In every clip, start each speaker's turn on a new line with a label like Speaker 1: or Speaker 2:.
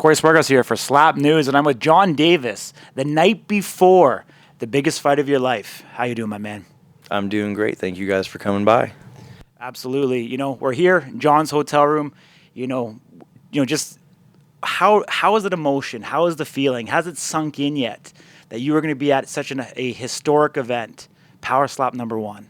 Speaker 1: Corey Spargos here for Slap News, and I'm with John Davis the night before the biggest fight of your life. How you doing, my man?
Speaker 2: I'm doing great. Thank you guys for coming by.
Speaker 1: Absolutely. We're here in John's hotel room. Just how is it emotion? How is the feeling? Has it sunk in yet that you were going to be at such a historic event, Power Slap #1?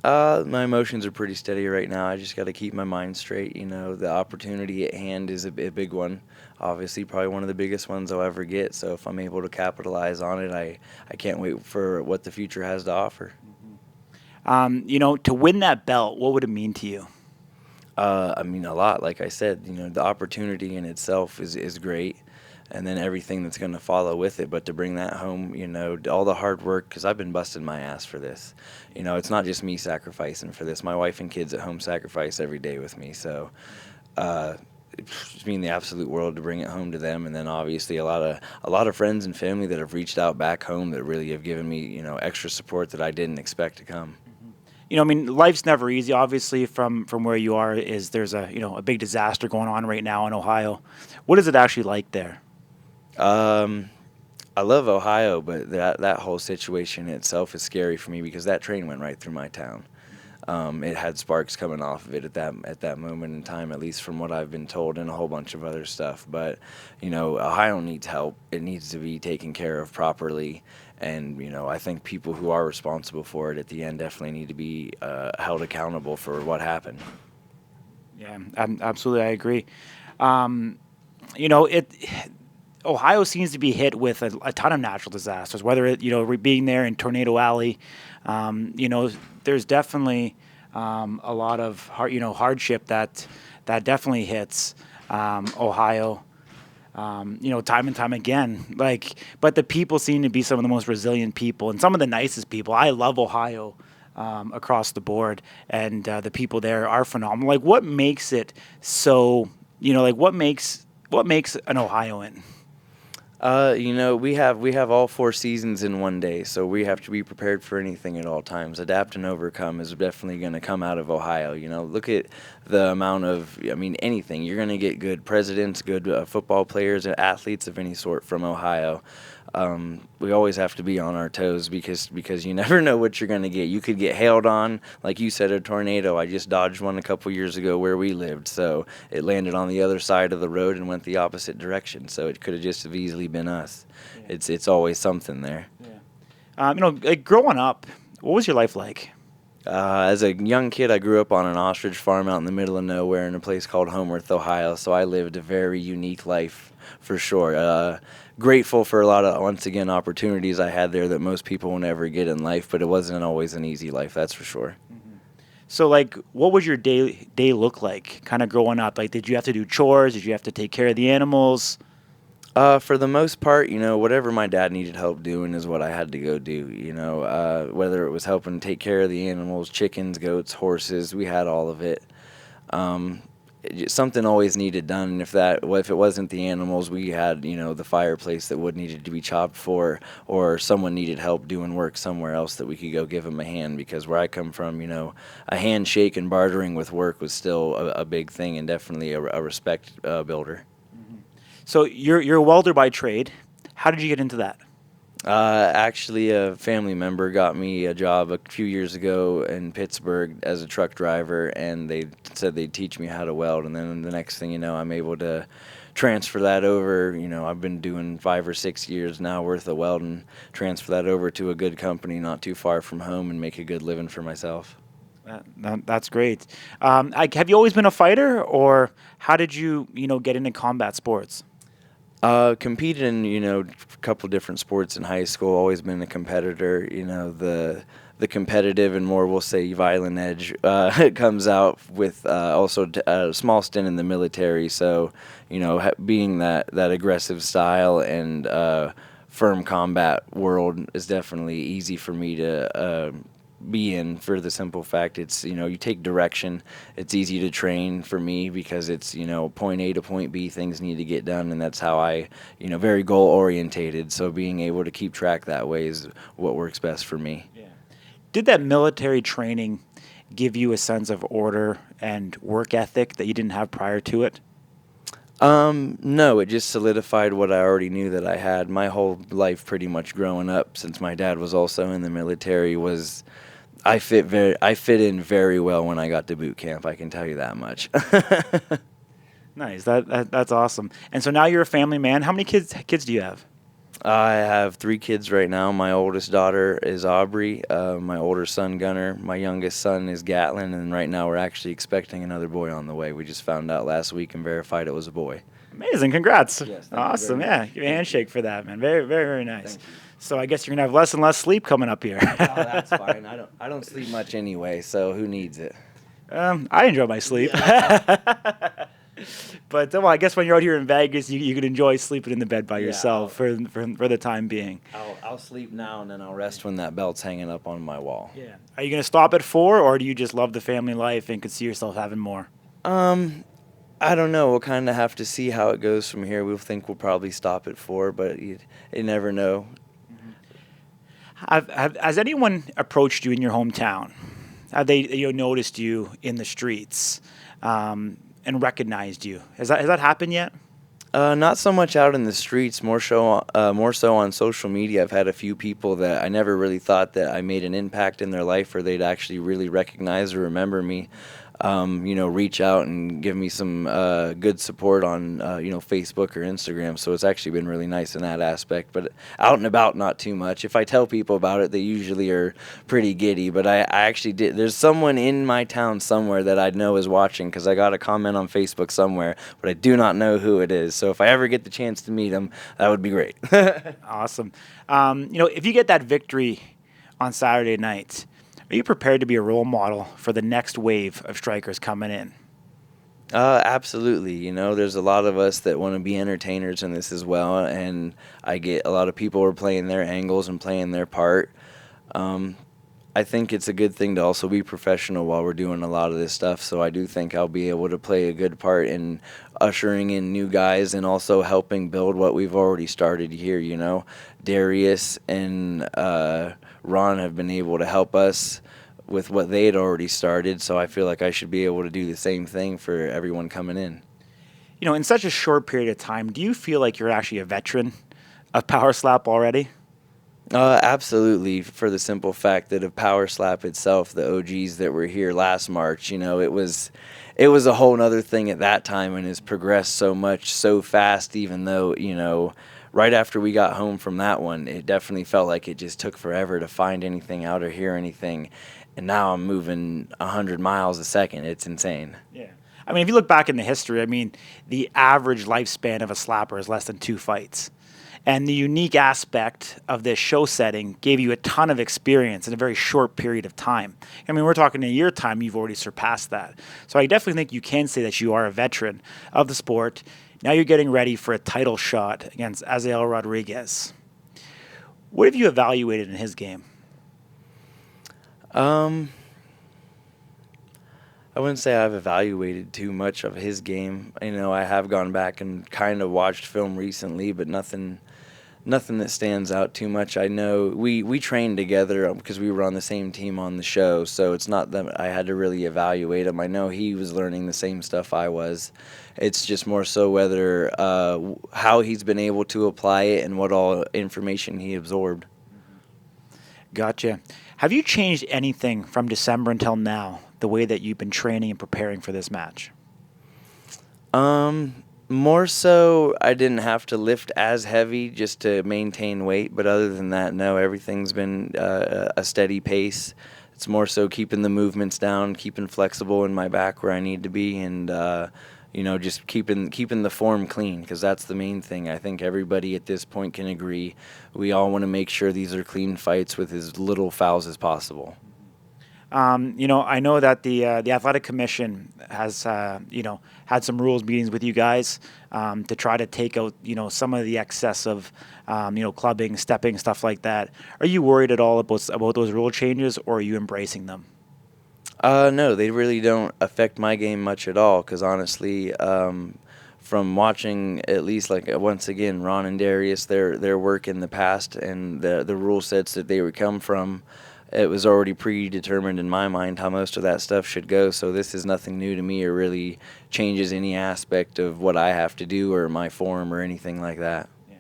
Speaker 2: My emotions are pretty steady right now. I just got to keep my mind straight. The opportunity at hand is a big one. Obviously, probably one of the biggest ones I'll ever get. So if I'm able to capitalize on it, I can't wait for what the future has to offer.
Speaker 1: To win that belt, what would it mean to you?
Speaker 2: I mean, a lot. Like I said, the opportunity in itself is great. And then everything that's going to follow with it. But to bring that home, all the hard work, because I've been busting my ass for this. It's not just me sacrificing for this. My wife and kids at home sacrifice every day with me. So it's mean the absolute world to bring it home to them. And then obviously a lot of friends and family that have reached out back home that really have given me, extra support that I didn't expect to come.
Speaker 1: Life's never easy. Obviously, from where you are, there's a big disaster going on right now in Ohio. What is it actually like there?
Speaker 2: I love Ohio, but that whole situation itself is scary for me because that train went right through my town. It had sparks coming off of it at that moment in time, at least from what I've been told, and a whole bunch of other stuff. But Ohio needs help. It needs to be taken care of properly, and I think people who are responsible for it at the end definitely need to be held accountable for what happened.
Speaker 1: Yeah, absolutely, I agree. Ohio seems to be hit with a ton of natural disasters, whether it, being there in Tornado Alley, there's definitely a lot of hardship that definitely hits Ohio, time and time again. But the people seem to be some of the most resilient people and some of the nicest people. I love Ohio across the board, and the people there are phenomenal. What makes it so? What makes an Ohioan?
Speaker 2: We have all 4 seasons in one day, so we have to be prepared for anything at all times. Adapt and overcome is definitely going to come out of Ohio. Look at the amount of, anything. You're going to get good presidents, good football players, and athletes of any sort from Ohio. We always have to be on our toes because you never know what you're going to get. You could get hailed on, like you said, a tornado. I just dodged one a couple years ago where we lived, so it landed on the other side of the road and went the opposite direction. So it could have just have easily been us. Yeah. It's always something there.
Speaker 1: Yeah. Growing up, what was your life like?
Speaker 2: As a young kid, I grew up on an ostrich farm out in the middle of nowhere in a place called Homeworth, Ohio, so I lived a very unique life for sure. Grateful for a lot of, once again, opportunities I had there that most people will never get in life, but it wasn't always an easy life, that's for sure.
Speaker 1: Mm-hmm. So, what would your day look like kind of growing up? Did you have to do chores? Did you have to take care of the animals?
Speaker 2: For the most part, whatever my dad needed help doing is what I had to go do, whether it was helping take care of the animals, chickens, goats, horses, we had all of it. Something always needed done. If it wasn't the animals, we had, the fireplace that would needed to be chopped for, or someone needed help doing work somewhere else that we could go give them a hand, because where I come from, a handshake and bartering with work was still a big thing, and definitely a respect builder.
Speaker 1: So you're a welder by trade. How did you get into that?
Speaker 2: Actually, a family member got me a job a few years ago in Pittsburgh as a truck driver, and they said they'd teach me how to weld. And then the next thing you know, I'm able to transfer that over. I've been doing 5 or 6 years now worth of welding, transfer that over to a good company not too far from home, and make a good living for myself.
Speaker 1: That's great. Have you always been a fighter, or how did you get into combat sports?
Speaker 2: Competed in, a couple different sports in high school, always been a competitor. The competitive and more, we'll say, violent edge comes out with also a small stint in the military. So, being that aggressive style and firm combat world is definitely easy for me to be in, for the simple fact it's, you take direction. It's easy to train for me because it's, point A to point B, things need to get done, and that's how I, very goal orientated. So being able to keep track that way is what works best for me.
Speaker 1: Yeah. Did that military training give you a sense of order and work ethic that you didn't have prior to it?
Speaker 2: No, it just solidified what I already knew that I had. My whole life, pretty much growing up, since my dad was also in the military, was I fit in very well when I got to boot camp. I can tell you that much.
Speaker 1: Nice. That's awesome. And so now you're a family man. How many kids do you have?
Speaker 2: I have 3 kids right now. My oldest daughter is Aubrey, my older son Gunnar, my youngest son is Gatlin, and right now we're actually expecting another boy on the way. We just found out last week and verified it was a boy.
Speaker 1: Amazing. Congrats.
Speaker 2: Yes, thank you
Speaker 1: Awesome.
Speaker 2: very
Speaker 1: Yeah.
Speaker 2: much.
Speaker 1: Give me a handshake for that, man. Very, very, very nice.
Speaker 2: Thank you.
Speaker 1: So I guess you're gonna have less and less sleep coming up here.
Speaker 2: Oh, that's fine. I don't sleep much anyway, so who needs it?
Speaker 1: I enjoy my sleep. But well, I guess when you're out here in Vegas, you can enjoy sleeping in the bed by
Speaker 2: Yeah,
Speaker 1: yourself for the time being.
Speaker 2: I'll sleep now and then I'll rest when that belt's hanging up on my wall.
Speaker 1: Yeah. Are you gonna stop at 4, or do you just love the family life and could see yourself having more?
Speaker 2: I don't know. We'll kind of have to see how it goes from here. We'll think we'll probably stop at 4, but you never know.
Speaker 1: Has anyone approached you in your hometown? Have they noticed you in the streets and recognized you? Has that happened yet?
Speaker 2: Not so much out in the streets, more so on social media. I've had a few people that I never really thought that I made an impact in their life, or they'd actually really recognize or remember me. Reach out and give me some good support on Facebook or Instagram. So it's actually been really nice in that aspect. But out and about, not too much. If I tell people about it, they usually are pretty giddy. But I actually did. There's someone in my town somewhere that I know is watching, because I got a comment on Facebook somewhere, but I do not know who it is. So if I ever get the chance to meet them, that would be great.
Speaker 1: Awesome. If you get that victory on Saturday night, are you prepared to be a role model for the next wave of strikers coming in?
Speaker 2: Absolutely. There's a lot of us that want to be entertainers in this as well, and I get a lot of people are playing their angles and playing their part. I think it's a good thing to also be professional while we're doing a lot of this stuff, so I do think I'll be able to play a good part in ushering in new guys and also helping build what we've already started here. Darius and Ron have been able to help us with what they had already started, so I feel like I should be able to do the same thing for everyone coming in.
Speaker 1: In such a short period of time, do you feel like you're actually a veteran of Power Slap already?
Speaker 2: Absolutely, for the simple fact that of Power Slap itself, the OGs that were here last March, it was a whole nother thing at that time, and has progressed so much so fast, even though, right after we got home from that one, it definitely felt like it just took forever to find anything out or hear anything. And now I'm moving 100 miles a second. It's insane.
Speaker 1: Yeah. If you look back in the history, the average lifespan of a slapper is less than 2 fights. And the unique aspect of this show setting gave you a ton of experience in a very short period of time. We're talking a year time, you've already surpassed that. So I definitely think you can say that you are a veteran of the sport. Now you're getting ready for a title shot against Azael Rodriguez. What have you evaluated in his game?
Speaker 2: I wouldn't say I've evaluated too much of his game. I have gone back and kind of watched film recently, but nothing that stands out too much. I know we trained together because we were on the same team on the show, so it's not that I had to really evaluate him. I know he was learning the same stuff I was. It's just more so whether how he's been able to apply it and what all information he absorbed.
Speaker 1: Gotcha. Have you changed anything from December until now, the way that you've been training and preparing for this match?
Speaker 2: More so, I didn't have to lift as heavy just to maintain weight, but other than that, no, everything's been a steady pace. It's more so keeping the movements down, keeping flexible in my back where I need to be, and just keeping the form clean, because that's the main thing. I think everybody at this point can agree. We all want to make sure these are clean fights with as little fouls as possible.
Speaker 1: I know that the athletic commission has had some rules meetings with you guys to try to take out some of the excess of clubbing, stepping, stuff like that. Are you worried at all about those rule changes, or are you embracing them?
Speaker 2: No, they really don't affect my game much at all, because honestly, from watching at least once again Ron and Darius their work in the past and the rule sets that they would come from, it was already predetermined in my mind how most of that stuff should go. So this is nothing new to me or really changes any aspect of what I have to do or my form or anything like that.
Speaker 1: Yeah.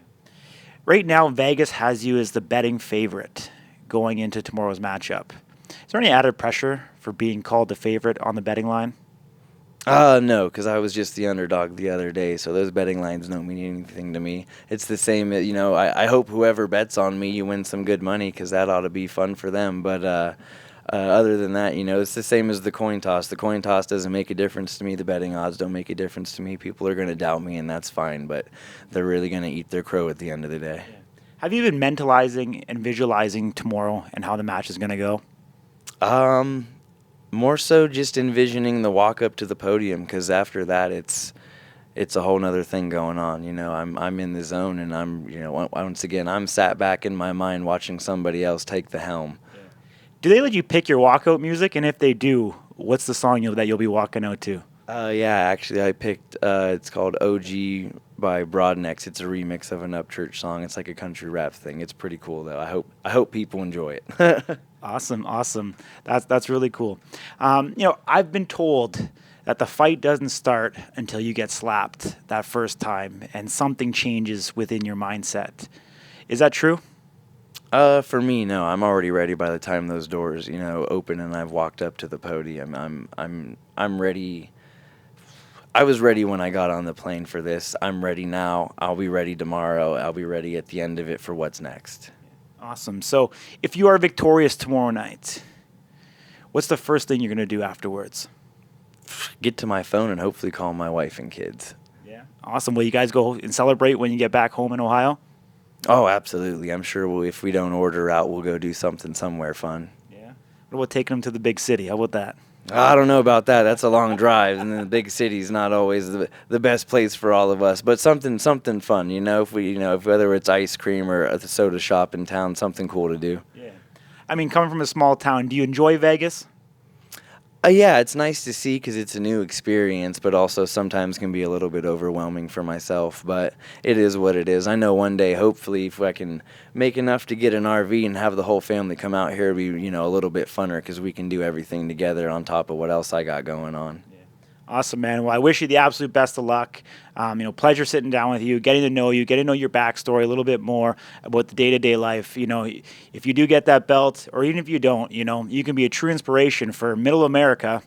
Speaker 1: Right now, Vegas has you as the betting favorite going into tomorrow's matchup. Is there any added pressure for being called the favorite on the betting line?
Speaker 2: No, because I was just the underdog the other day, so those betting lines don't mean anything to me. It's the same, I hope whoever bets on me, you win some good money, because that ought to be fun for them. But other than that, it's the same as the coin toss. The coin toss doesn't make a difference to me. The betting odds don't make a difference to me. People are going to doubt me, and that's fine, but they're really going to eat their crow at the end of the day.
Speaker 1: Yeah. Have you been mentalizing and visualizing tomorrow and how the match is going to go?
Speaker 2: More so just envisioning the walk up to the podium, because after that it's a whole nother thing going on. I'm in the zone, and once again I'm sat back in my mind watching somebody else take the helm.
Speaker 1: Yeah. Do they let you pick your walkout music? And if they do, what's the song that you'll be walking out to?
Speaker 2: Yeah, actually I picked it's called OG by Broadnex. It's a remix of an Upchurch song. It's like a country rap thing. It's pretty cool though. I hope people enjoy it.
Speaker 1: Awesome. That's really cool. I've been told that the fight doesn't start until you get slapped that first time and something changes within your mindset. Is that true?
Speaker 2: For me, no. I'm already ready by the time those doors, open and I've walked up to the podium. I'm ready. I was ready when I got on the plane for this. I'm ready now. I'll be ready tomorrow. I'll be ready at the end of it for what's next.
Speaker 1: Awesome. So if you are victorious tomorrow night, what's the first thing you're going to do afterwards?
Speaker 2: Get to my phone and hopefully call my wife and kids.
Speaker 1: Yeah. Awesome. Will you guys go and celebrate when you get back home in Ohio?
Speaker 2: Oh, absolutely. I'm sure if we don't order out, we'll go do something somewhere fun.
Speaker 1: Yeah. What about taking them to the big city? How about that?
Speaker 2: I don't know about that. That's a long drive, and the big city's not always the best place for all of us. But something fun, if whether it's ice cream or a soda shop in town, something cool to do.
Speaker 1: Yeah. I mean, coming from a small town, do you enjoy Vegas?
Speaker 2: Yeah, it's nice to see because it's a new experience, but also sometimes can be a little bit overwhelming for myself. But it is what it is. I know one day, hopefully, if I can make enough to get an RV and have the whole family come out here, it'll be a little bit funner because we can do everything together on top of what else I got going on.
Speaker 1: Awesome, man. Well, I wish you the absolute best of luck. Pleasure sitting down with you, getting to know you, getting to know your backstory a little bit more about the day-to-day life. If you do get that belt, or even if you don't, you can be a true inspiration for middle America,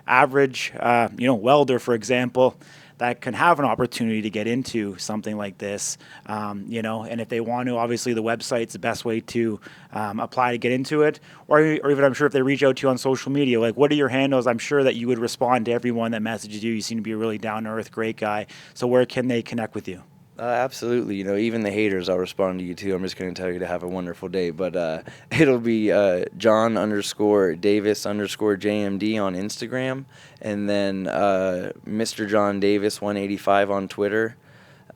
Speaker 1: average, welder, for example, that can have an opportunity to get into something like this, and if they want to, obviously the website's the best way to apply to get into it, or even I'm sure if they reach out to you on social media, like what are your handles? I'm sure that you would respond to everyone that messages you. You seem to be a really down-to-earth, great guy. So where can they connect with you?
Speaker 2: Absolutely. Even the haters, I'll respond to you too. I'm just going to tell you to have a wonderful day. But it'll be John_Davis_JMD on Instagram, and then Mr. John Davis 185 on Twitter,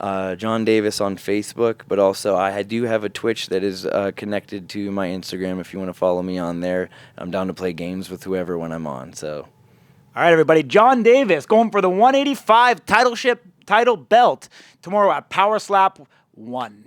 Speaker 2: John Davis on Facebook. But also I do have a Twitch that is connected to my Instagram. If you want to follow me on there, I'm down to play games with whoever when I'm on. So.
Speaker 1: All right, everybody. John Davis going for the 185 title belt tomorrow at Power Slap 1.